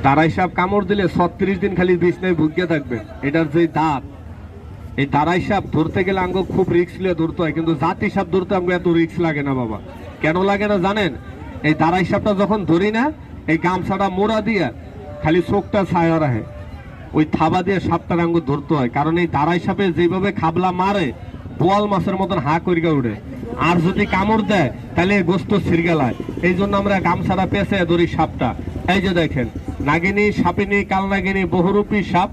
তারাই সাপ কামড় দিলে 36 দিন খালি বিছনায় ভুগিয়ে থাকবে। এটার যে দাঁত, এই তারাই সাপ ধরতে গেলে আঙ্গ খুব রিস্ক নিয়ে ধরতে হয়, কিন্তু জাতি সাপ ধরতে আঙ্গ এত রিস্ক লাগে না বাবা। কেন লাগে না জানেন? এই তারাই সাপটা যখন ধরি না, এই গামছাটা মোড়া দিয়ে খালি চোখটা ছায়া রাখে, ওই থাবা দিয়ে সাপটার আঙ্গ ধরতে হয়। কারণ এই তারাই সাপে যেভাবে খাবলা মারে, বোয়াল মাছের মতন হা করিয়া উঠে, আর যদি কামড় দেয় তাহলে গোস্ত ছিড়গেলায়। এই জন্য আমরা গামছাটা পেঁচে ধরি সাপটা। এই যে দেখেন, নাগিনী, সাপিনী, কালনাগিনী, বহুরূপী সাপ।